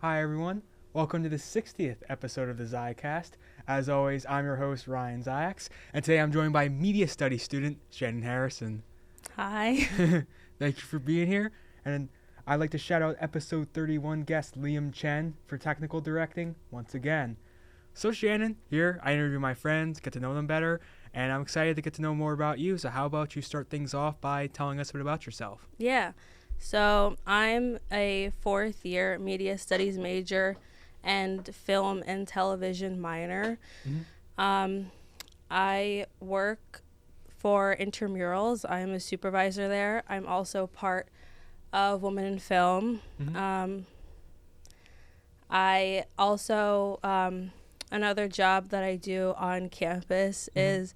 Hi, everyone. Welcome to the 60th episode of the Zicast. As always, I'm your host, Ryan Ziax, and today I'm joined by media studies student Shannan Harrison. Hi. Thank you for being here, and I'd like to shout out episode 31 guest Liam Chen for technical directing once again. So Shannan, here I interview my friends, get to know them better, and I'm excited to get to know more about you. So how about you start things off by telling us a bit about yourself? Yeah. So I'm a fourth year media studies major and film and television minor. I work for intramurals. I'm a supervisor there. I'm also part of Women in Film. I also, another job that I do on campus is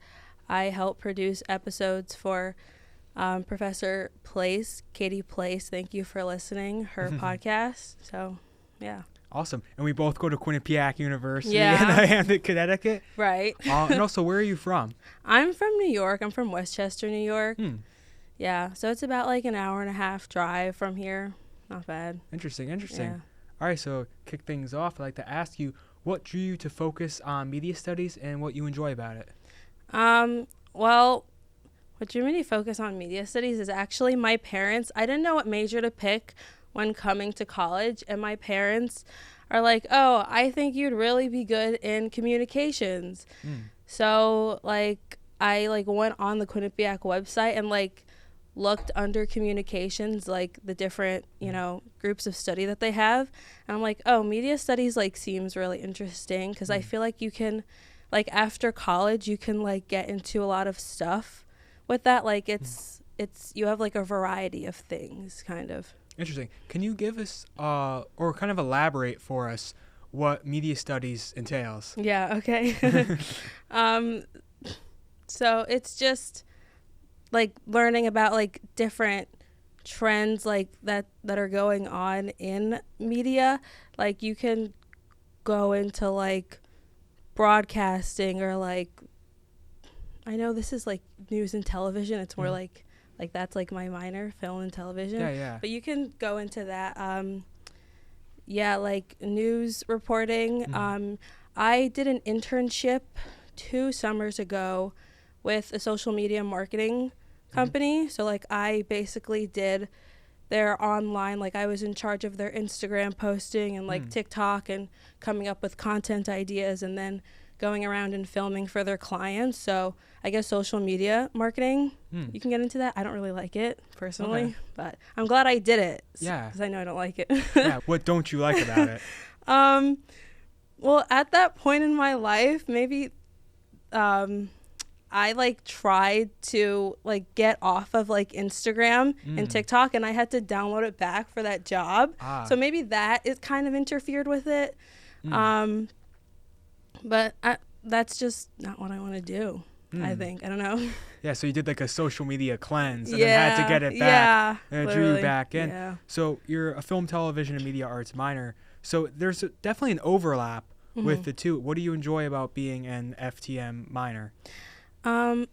I help produce episodes for Professor Place, Katie Place. Thank you for listening, her podcast. So, yeah. Awesome. And we both go to Quinnipiac University Yeah. in Connecticut. Right. And also, where are you from? I'm from New York. I'm from Westchester, New York. Yeah. So it's about like an hour and a half drive from here. Not bad. Interesting. Yeah. All right, so kick things off. I'd like to ask you, what drew you to focus on media studies and what you enjoy about it? Well, what drew me to focus on media studies is actually my parents. I didn't know what major to pick when coming to college, and my parents are like, oh, I think you'd really be good in communications. So like I like went on the Quinnipiac website and like looked under communications, like the different, groups of study that they have. And I'm like, oh, media studies like seems really interesting because I feel like you can, like after college, you can like get into a lot of stuff with that. Like it's you have like a variety of things kind of. Interesting. Can you give us, or kind of elaborate for us, what media studies entails? Yeah, okay. So it's just like learning about like different trends like that are going on in media. Like you can go into like broadcasting or like, I know this is like news and television. It's more like that's like my minor, film and television. Yeah. But you can go into that. Like news reporting. I did an internship 2 summers ago with a social media marketing company. So like I basically did their online, like I was in charge of their Instagram posting and like TikTok and coming up with content ideas and then going around and filming for their clients. So I guess social media marketing, you can get into that. I don't really like it personally, but I'm glad I did it. Yeah. Because I know I don't like it. Yeah. What don't you like about it? Well, at that point in my life, maybe I like tried to like get off of like Instagram and TikTok, and I had to download it back for that job. So maybe that is kind of interfered with it. But that's just not what I want to do. I think. I don't know. Yeah, so you did like a social media cleanse and then had to get it back. And it drew you back in. Yeah. So you're a film, television, and media arts minor. So there's definitely an overlap with the two. What do you enjoy about being an FTM minor? Well,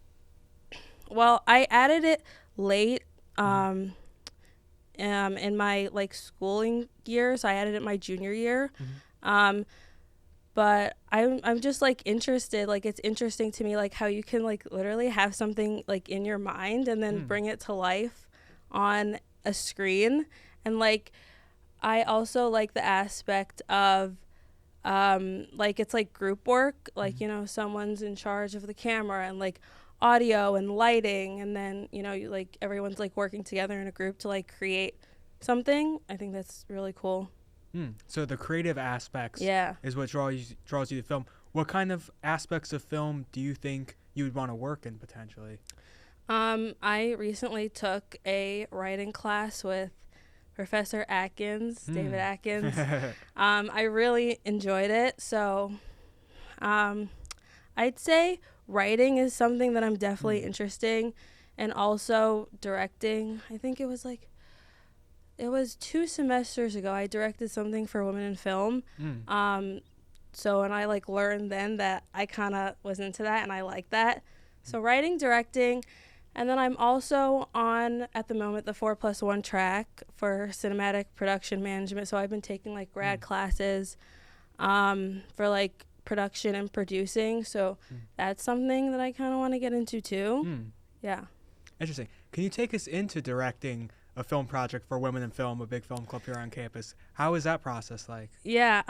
I added it late in my like schooling years. I added it my junior year. But I'm just like interested, like it's interesting to me like how you can like literally have something like in your mind and then bring it to life on a screen. And like I also like the aspect of like it's like group work, like someone's in charge of the camera and like audio and lighting, and then you like everyone's like working together in a group to like create something. I think that's really cool. So the creative aspects is what draws you to film. What kind of aspects of film do you think you would want to work in potentially? I recently took a writing class with Professor Atkins, David Atkins. I really enjoyed it. So I'd say writing is something that I'm definitely interested in, and also directing. I think it was 2 semesters ago I directed something for Women in Film. And I like learned then that I kind of was into that and I like that. So writing, directing, And then I'm also on, at the moment, the 4+1 track for cinematic production management. So I've been taking like grad classes for like production and producing. So that's something that I kind of want to get into too. Yeah. Interesting. Can you take us into directing a film project for Women in Film, a big film club here on campus? How is that process like? Yeah.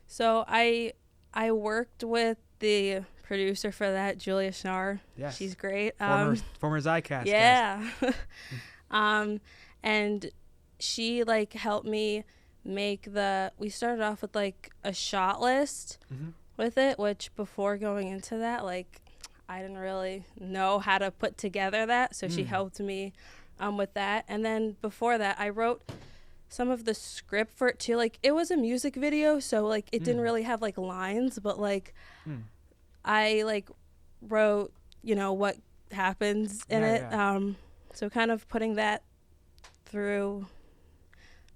So I worked with the producer for that, Julia Schnarr. Yes. She's great. Former Zicast. Yeah. And she like helped me make we started off with like a shot list with it, which before going into that, like I didn't really know how to put together that. So she helped me with that. And then before that, I wrote some of the script for it too. Like it was a music video, so like it didn't really have like lines, but like I like wrote, you know, what happens in it. Yeah. So kind of putting that through.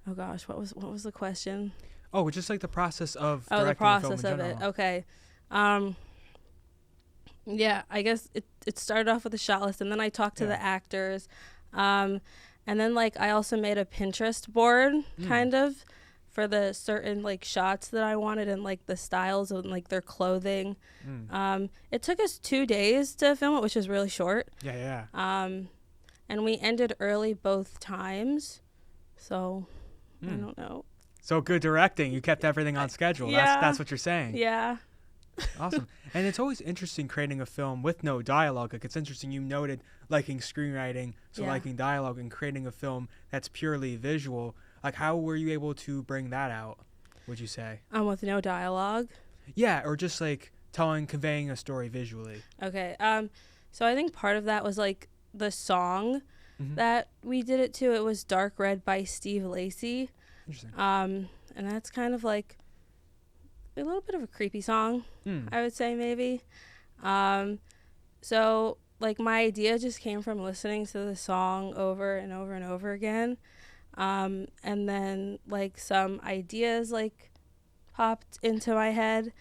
Oh gosh, what was the question? Oh, just like the process of directing the process film in of general. it. Okay. Yeah, I guess it started off with a shot list, and then I talked to the actors, and then like I also made a Pinterest board kind of for the certain like shots that I wanted and like the styles and like their clothing. It took us 2 days to film it, which is really short. Yeah. And we ended early both times, so I don't know. So good directing. You kept everything on schedule. Yeah. That's what you're saying. Yeah. Awesome. And it's always interesting creating a film with no dialogue. Like it's interesting you noted liking screenwriting, so liking dialogue, and creating a film that's purely visual. Like how were you able to bring that out, would you say? With no dialogue? Yeah, or just like conveying a story visually. Okay. So I think part of that was like the song that we did it to. It was Dark Red by Steve Lacy. Interesting. And that's kind of like a little bit of a creepy song, I would say maybe. So like my idea just came from listening to the song over and over and over again. And then like some ideas like popped into my head.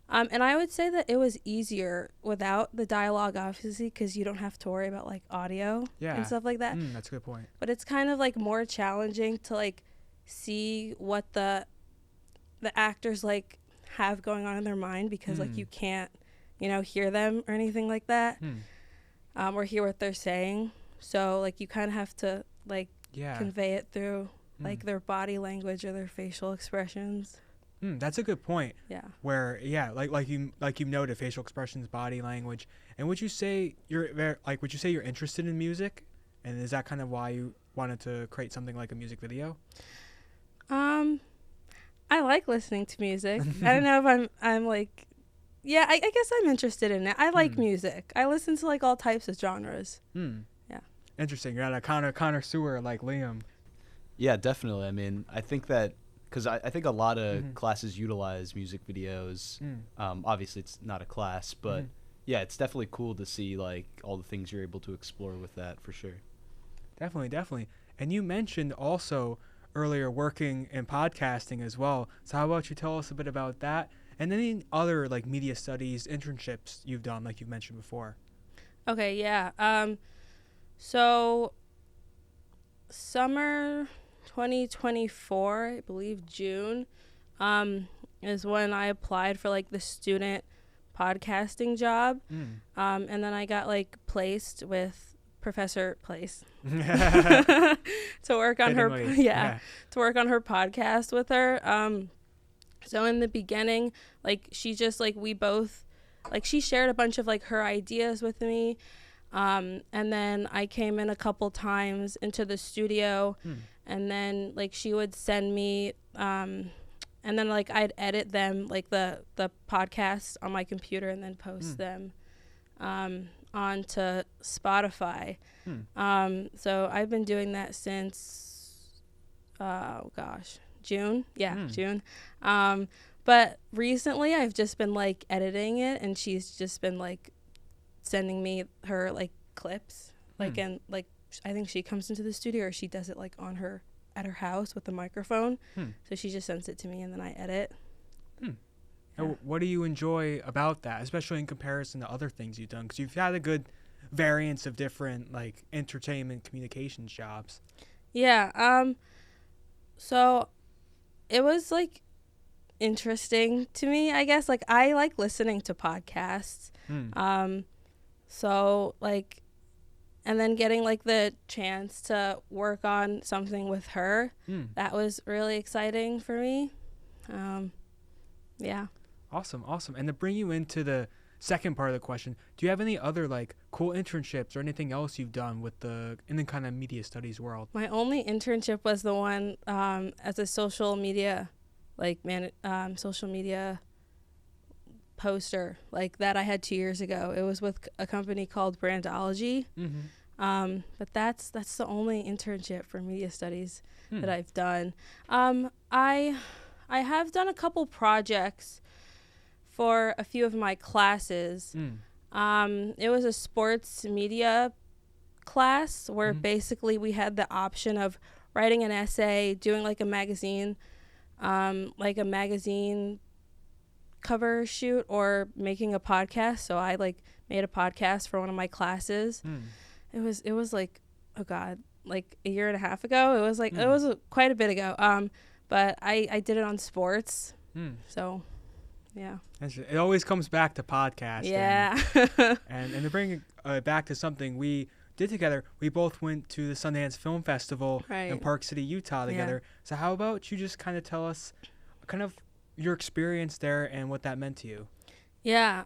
And I would say that it was easier without the dialogue, obviously, because you don't have to worry about like audio and stuff like that. That's a good point. But it's kind of like more challenging to like see what the actors like have going on in their mind, because like you can't, you know, hear them or anything like that, or hear what they're saying. So like you kind of have to like convey it through like their body language or their facial expressions. That's a good point. Yeah. Where like you noted facial expressions, body language. And would you say you're interested in music? And is that kind of why you wanted to create something like a music video? I like listening to music. I don't know if I'm like, yeah, I guess I'm interested in it. I like music. I listen to like all types of genres. Yeah. Interesting. You're not a connoisseur like Liam. Yeah, definitely. I mean, I think that because I think a lot of classes utilize music videos. Obviously, it's not a class, but yeah, it's definitely cool to see like all the things you're able to explore with that for sure. Definitely. And you mentioned also earlier working in podcasting as well. So how about you tell us a bit about that and any other like media studies internships you've done, like you mentioned before? Okay, yeah. So summer 2024, I believe June, is when I applied for like the student podcasting job. And then I got like placed with Professor Place to work on her to work on her podcast with her. So in the beginning, like she just like we both like she shared a bunch of like her ideas with me, and then I came in a couple times into the studio, and then like she would send me and then like I'd edit them like the podcasts on my computer and then post them onto Spotify. So I've been doing that since June. June. But recently I've just been like editing it, and she's just been like sending me her like clips, like and like I think she comes into the studio or she does it like at her house with the microphone. So she just sends it to me and then I edit. And what do you enjoy about that, especially in comparison to other things you've done? Because you've had a good variants of different like entertainment communications jobs. Yeah. So it was like interesting to me, I guess. Like I like listening to podcasts. So like, and then getting like the chance to work on something with her, that was really exciting for me. Yeah. Awesome. And to bring you into the second part of the question, do you have any other like cool internships or anything else you've done in the kind of media studies world? My only internship was the one as a social media, social media poster like that I had 2 years ago. It was with a company called Brandology. But that's the only internship for media studies that I've done. I have done a couple projects for a few of my classes. It was a sports media class where basically we had the option of writing an essay, doing like a magazine cover shoot, or making a podcast. So I like made a podcast for one of my classes. It was like, oh God, like a year and a half ago. It was like, it was quite a bit ago. But I did it on sports. So yeah. It always comes back to podcasting. Yeah. and to bring it back to something we did together, we both went to the Sundance Film Festival in Park City, Utah together. Yeah. So how about you just kind of tell us kind of your experience there and what that meant to you? Yeah.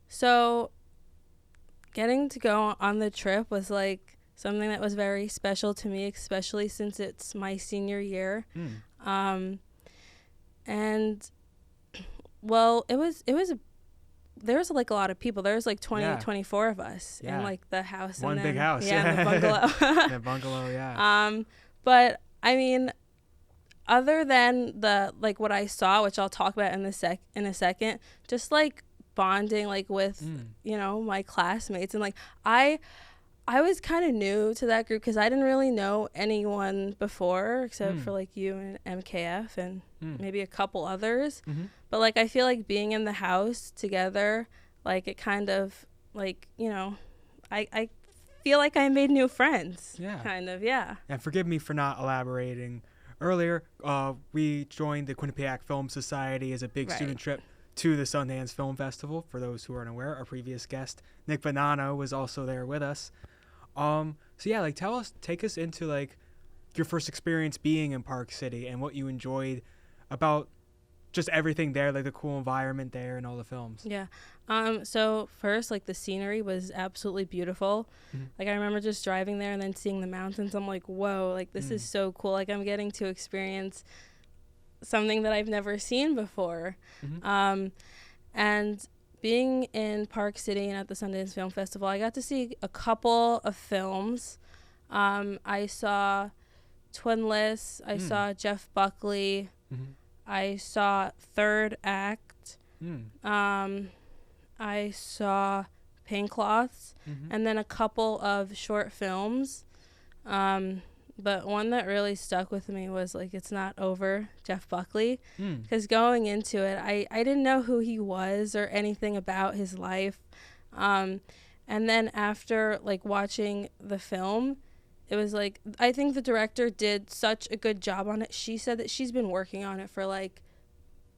So getting to go on the trip was like something that was very special to me, especially since it's my senior year. And well, there was like a lot of people. There was like 24 of us in like the house. One big house. Yeah, the bungalow. The bungalow, yeah. But I mean, other than the like what I saw, which I'll talk about in a second, just like bonding like with my classmates, and like I was kind of new to that group because I didn't really know anyone before except for like you and MKF and maybe a couple others. But like I feel like being in the house together, like it kind of like I feel like I made new friends. Yeah. Kind of, yeah. And forgive me for not elaborating earlier. We joined the Quinnipiac Film Society as a big student trip to the Sundance Film Festival. For those who aren't aware, our previous guest, Nick Bonanno, was also there with us. So yeah, like take us into like your first experience being in Park City and what you enjoyed about just everything there, like the cool environment there and all the films. Yeah. So first, like the scenery was absolutely beautiful. Like I remember just driving there and then seeing the mountains. I'm like, whoa, like this is so cool. Like I'm getting to experience something that I've never seen before. And being in Park City and at the Sundance Film Festival, I got to see a couple of films. I saw Twinless. I saw Jeff Buckley. I saw Third Act. I saw Pink Cloths, and then a couple of short films. But one that really stuck with me was like It's Not Over, Jeff Buckley. Because going into it, I didn't know who he was or anything about his life. And then after like watching the film, it was like, I think the director did such a good job on it. She said that she's been working on it for like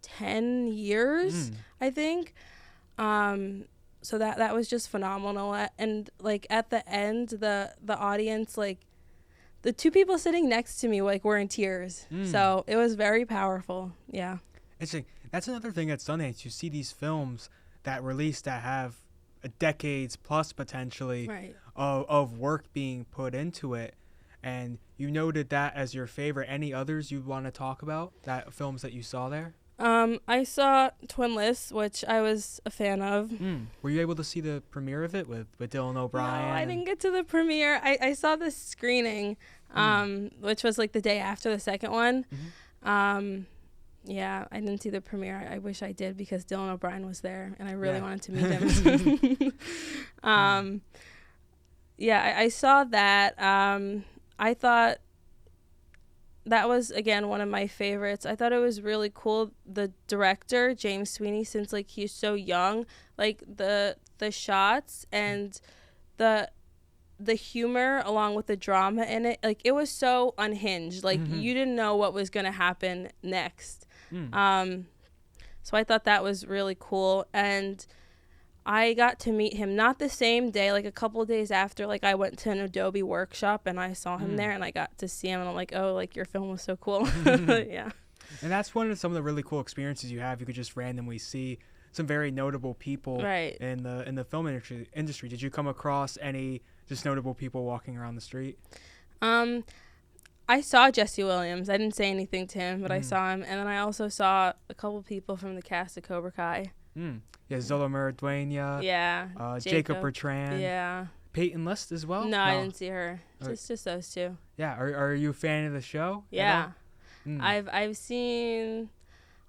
10 years, I think. So that was just phenomenal. And like at the end, the audience, like the two people sitting next to me like were in tears. So it was very powerful. Yeah. Interesting. That's another thing at Sundance. You see these films that release that have decades plus potentially of work being put into it, and you noted that as your favorite. Any others you want to talk about, that films that you saw there? I saw Twinless, which I was a fan of. Were you able to see the premiere of it with Dylan O'Brien? No, I didn't get to the premiere. I saw the screening, which was like the day after the second one. Yeah, I didn't see the premiere. I wish I did because Dylan O'Brien was there and I really wanted to meet him. I saw that. I thought that was, again, one of my favorites. I thought it was really cool. The director, James Sweeney, since like he's so young, like the shots and the humor along with the drama in it, like, it was so unhinged. Like, you didn't know what was going to happen next. So I thought that was really cool. And I got to meet him not the same day, like a couple of days after. Like, I went to an Adobe workshop and I saw him there, and I got to see him, and I'm like, oh, like, your film was so cool. Yeah. And that's one of some of the really cool experiences you have. You could just randomly see some very notable people in the film industry. Did you come across any just notable people walking around the street? I saw Jesse Williams. I didn't say anything to him, but I saw him. And then I also saw a couple people from the cast of Cobra Kai. Yeah, Zola Maraduena. Yeah. Jacob Bertrand. Yeah. Peyton List as well? No, I didn't see her. Just those two. Yeah. Are you a fan of the show? Yeah. I've seen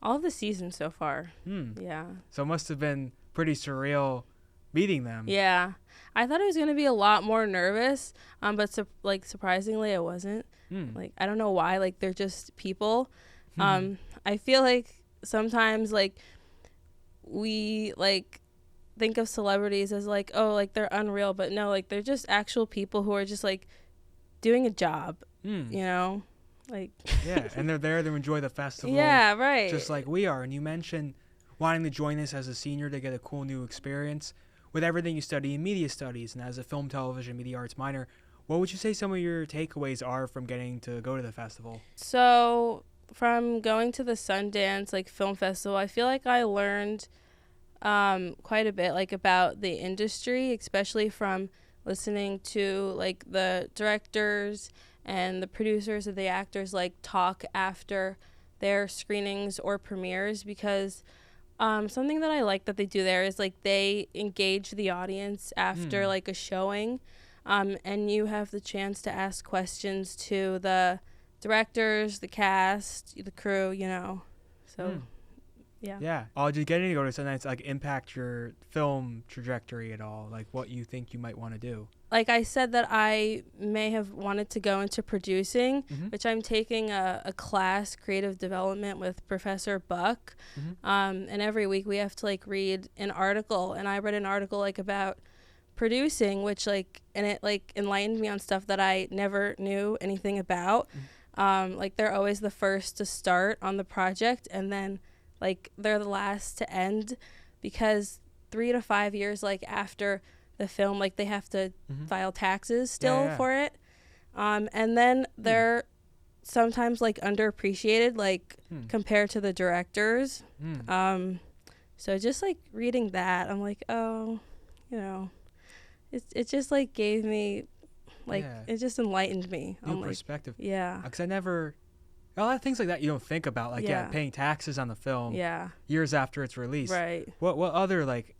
all the seasons so far. Yeah. So it must have been pretty surreal meeting them. Yeah. I thought it was going to be a lot more nervous, but surprisingly I wasn't. Like, I don't know why. Like, they're just people. I feel like sometimes, like, we, like, think of celebrities as, like, oh, like, they're unreal. But no, like, they're just actual people who are just, like, doing a job, you know? Like, yeah, and they're there to enjoy the festival. Yeah, right. Just like we are. And you mentioned wanting to join this as a senior to get a cool new experience. With everything you study in media studies and as a film, television, media arts minor, what would you say some of your takeaways are from getting to go to the festival? So from going to the Sundance, like, film festival, I feel like I learned quite a bit, like, about the industry, especially from listening to, like, the directors and the producers and the actors, like, talk after their screenings or premieres, because something that I like that they do there is, like, they engage the audience after like a showing, and you have the chance to ask questions to the directors, the cast, the crew, you know. So yeah. Did you get any to go to Sundance, like, impact your film trajectory at all? Like, what you think you might want to do? Like I said, that I may have wanted to go into producing, which I'm taking a class, creative development, with Professor Buck. And every week we have to, like, read an article. And I read an article, like, about producing, which, like, and it, like, enlightened me on stuff that I never knew anything about. Like, they're always the first to start on the project, and then, like, they're the last to end, because 3 to 5 years, like, after the film, like, they have to file taxes still for it. And then they're sometimes, like, underappreciated, like, compared to the directors. So just, like, reading that, I'm like, oh, you know, it just, like, gave me, like, it just enlightened me. New perspective. Like, yeah. Because I never, a lot of things like that you don't think about, like, paying taxes on the film years after it's released. Right. What other, like,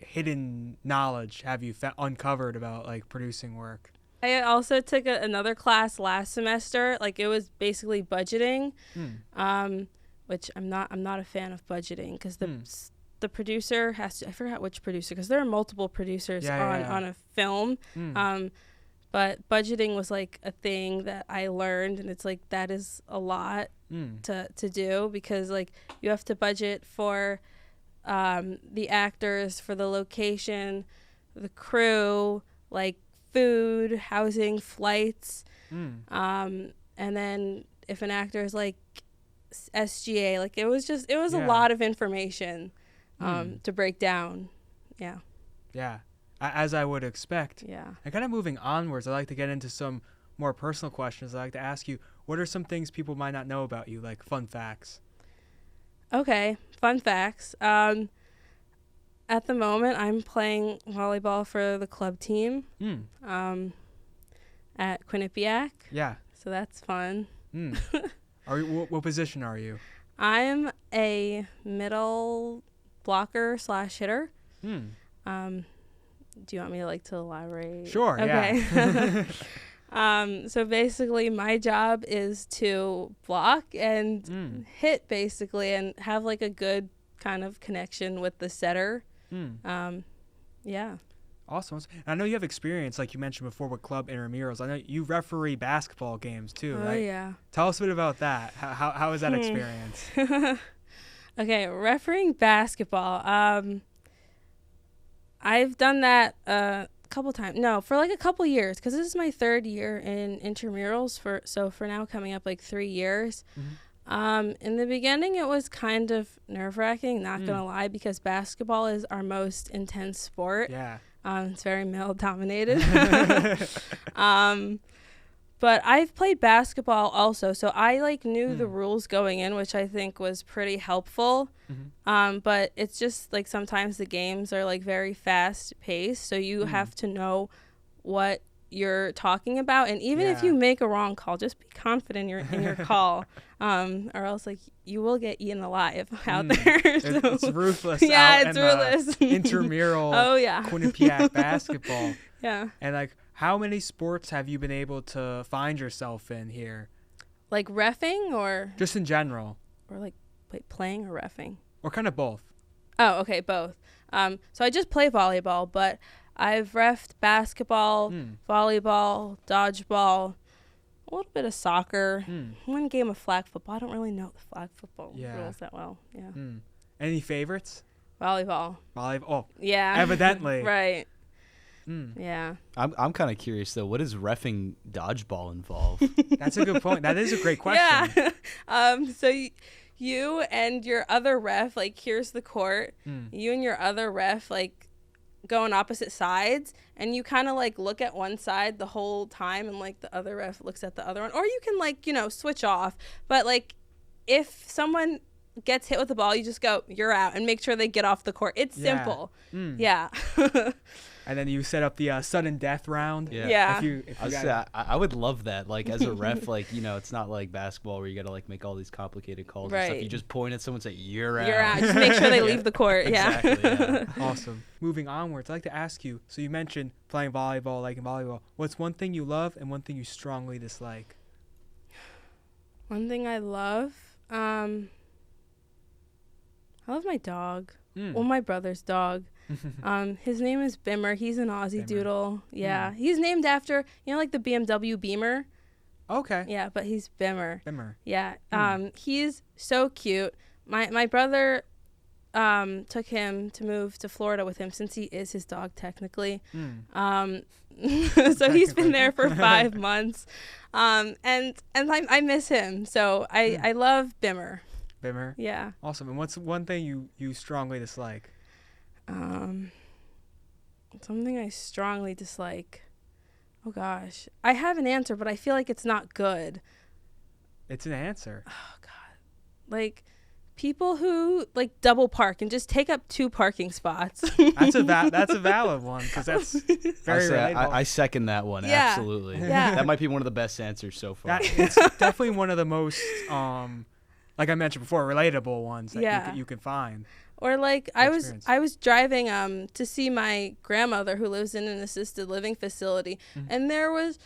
hidden knowledge have you uncovered about, like, producing work? I also took another class last semester. Like, it was basically budgeting, which I'm not a fan of budgeting, because the producer has to, I forgot which producer, because there are multiple producers on a film. But budgeting was, like, a thing that I learned, and it's, like, that is a lot to do, because, like, you have to budget for the actors, for the location, the crew, like, food, housing, flights, and then if an actor is, like, SGA, like, it was a lot of information to break down. Yeah, as I would expect. Yeah. And kind of moving onwards, I'd like to get into some more personal questions. I'd like to ask you, what are some things people might not know about you, like fun facts? Okay, fun facts. At the moment, I'm playing volleyball for the club team at Quinnipiac. Yeah. So that's fun. What position are you? I'm a middle blocker / hitter. Do you want me to, like, to elaborate? Sure, okay. Yeah. So basically my job is to block and hit, basically, and have, like, a good kind of connection with the setter. Yeah. Awesome. I know you have experience, like you mentioned before, with club intramurals. I know you referee basketball games too, right? Oh, yeah. Tell us a bit about that. How was that experience? Okay, refereeing basketball. I've done that couple times. No, for like a couple years, because this is my 3rd year in intramurals. For now coming up like 3 years. In the beginning, it was kind of nerve-wracking, not gonna lie, because basketball is our most intense sport. Yeah. It's very male-dominated. But I've played basketball also, so I like knew the rules going in, which I think was pretty helpful. But it's just like sometimes the games are like very fast-paced, so you have to know what you're talking about, and even if you make a wrong call, just be confident in your call, or else like you will get eaten alive out there. So. It's ruthless. Yeah, it's ruthless. Intramural. Oh yeah. Quinnipiac basketball. Yeah. And like, how many sports have you been able to find yourself in here? Like reffing, or Just in general, or like playing or reffing, or kind of both? Oh, okay, both. So I just play volleyball, but I've reffed basketball, volleyball, dodgeball, a little bit of soccer, one game of flag football. I don't really know the flag football rules that well. Yeah. Any favorites? Volleyball. Volleyball. Oh, yeah. Evidently. Right. Yeah. I'm kind of curious though. What does reffing dodgeball involve? That's a good point. That is a great question. Yeah. So you and your other ref, like, here's the court. You and your other ref, like, go on opposite sides, and you kind of like look at one side the whole time, and like the other ref looks at the other one, or you can like, you know, switch off. But like, if someone gets hit with the ball, you just go, you're out, and make sure they get off the court. It's simple. Yeah. And then you set up the sudden death round. Yeah. I would love that. Like, as a ref, like, you know, it's not like basketball where you got to like make all these complicated calls and stuff. You just point at someone and say, you're out. You're out. Just make sure they leave the court. Exactly, yeah. Awesome. Moving onwards, I'd like to ask you, so you mentioned playing volleyball, liking volleyball. What's one thing you love and one thing you strongly dislike? One thing I love, I love my dog. Well, my brother's dog. His name is Bimmer. He's an Aussie Doodle. Yeah. He's named after, you know, like the BMW Beamer. Okay. Yeah, but he's Bimmer. Bimmer. Yeah. He's so cute. My brother took him to move to Florida with him, since he is his dog technically. So he's been there for 5 months. And I miss him. So I love Bimmer. Bimmer. Yeah. Awesome. And what's one thing you strongly dislike? Something I strongly dislike. Oh gosh, I have an answer, but I feel like it's not good. It's an answer. Oh god, like people who like double park and just take up 2 parking spots. That's a valid one, because that's very relatable. I second that one. Yeah. Absolutely. Yeah. That might be one of the best answers so far. It's definitely one of the most like I mentioned before, relatable ones that you can find. Or like I was driving to see my grandmother who lives in an assisted living facility, and there was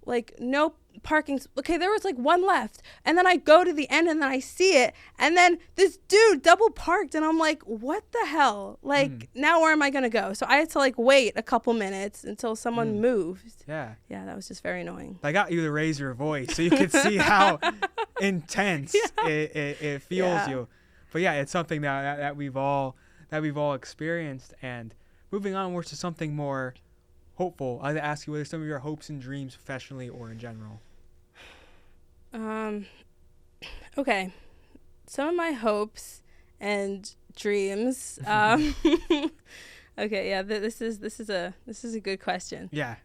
like no parking. Okay, there was like one left, and then I go to the end and then I see it, and then this dude double parked, and I'm like, what the hell? Like now where am I gonna go? So I had to like wait a couple minutes until someone moved. Yeah, that was just very annoying. I got you to raise your voice so you could see how intense it feels you. But yeah, it's something that we've all experienced. And moving onwards to something more hopeful, I'd ask you, what are some of your hopes and dreams professionally or in general? Okay, some of my hopes and dreams. Okay, yeah, this is a good question. Yeah.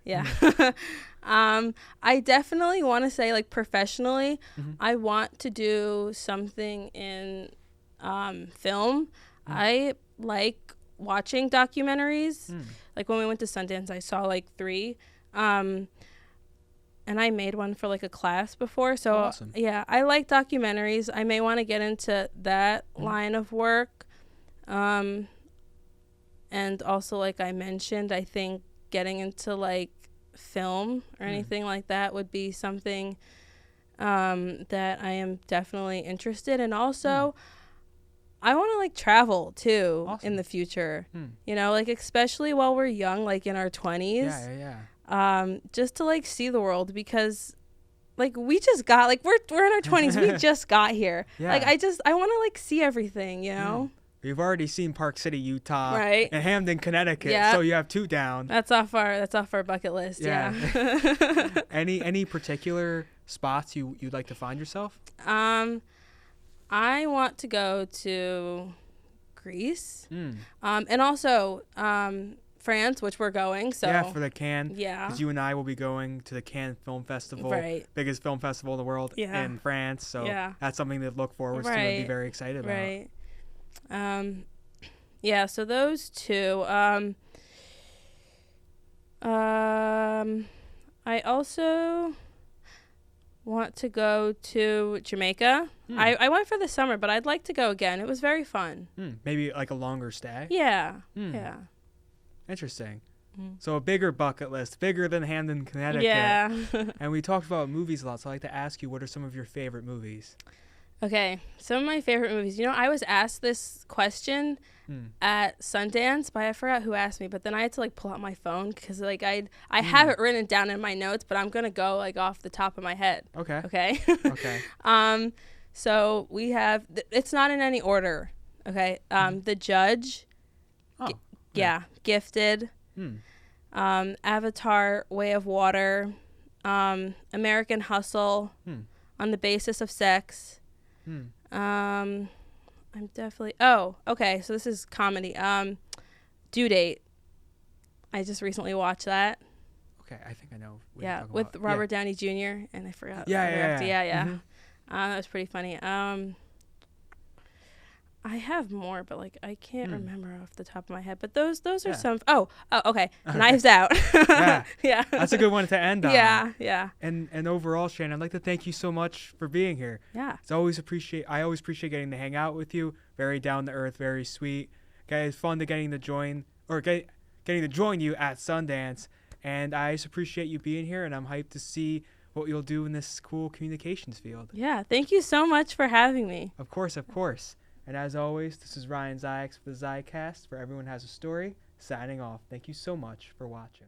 I definitely want to say, like, professionally, I want to do something in film. I like watching documentaries. Like when we went to Sundance, I saw like 3. And I made one for like a class before. So awesome. Yeah, I like documentaries. I may want to get into that line of work. And also, like I mentioned, I think getting into like film or anything like that would be something that I am definitely interested in. Also, I want to like travel too in the future, you know, like especially while we're young, like in our 20s, just to like see the world, because like we just got like we're in our 20s, we just got here. Like I want to like see everything, you know. We've already seen Park City, Utah, Right. and Hamden, Connecticut. Yeah. So you have 2 down. That's off our bucket list. Yeah. Any particular spots you'd like to find yourself? I want to go to Greece, and also France, which we're going. So yeah, for the Cannes. Yeah. Because you and I will be going to the Cannes Film Festival, Right. biggest film festival in the world in France. So that's something to look forward to and be very excited about. Right. Yeah. So those 2. I also want to go to Jamaica. I went for the summer, but I'd like to go again. It was very fun. Maybe like a longer stay? Yeah. Yeah. Interesting. So a bigger bucket list, bigger than Hamden, Connecticut. Yeah. And we talked about movies a lot, so I'd like to ask you, what are some of your favorite movies? Okay. Some of my favorite movies. I was asked this question at Sundance, but I forgot who asked me. But then I had to like pull out my phone because like I have it written down in my notes, but I'm gonna go like off the top of my head. Okay. Okay. Okay. So we have. It's not in any order. Okay. The Judge. Oh. Yeah. Gifted. Avatar: Way of Water. American Hustle. On the Basis of Sex. I'm definitely. Oh, okay. So this is comedy. Due Date. I just recently watched that. Okay, I think I know. What Yeah, you're talking with about. Robert Downey Jr. and I forgot. Yeah. That was pretty funny. I have more, but like I can't remember off the top of my head. But those are some. Oh, okay. Knives Out. Yeah. That's a good one to end on. Yeah. And overall, Shannon, I'd like to thank you so much for being here. Yeah. I always appreciate getting to hang out with you. Very down to earth, very sweet. It's fun to getting to join you at Sundance. And I just appreciate you being here, and I'm hyped to see what you'll do in this cool communications field. Yeah. Thank you so much for having me. Of course. And as always, this is Ryan Zicast for the Zicast, where everyone has a story. Signing off. Thank you so much for watching.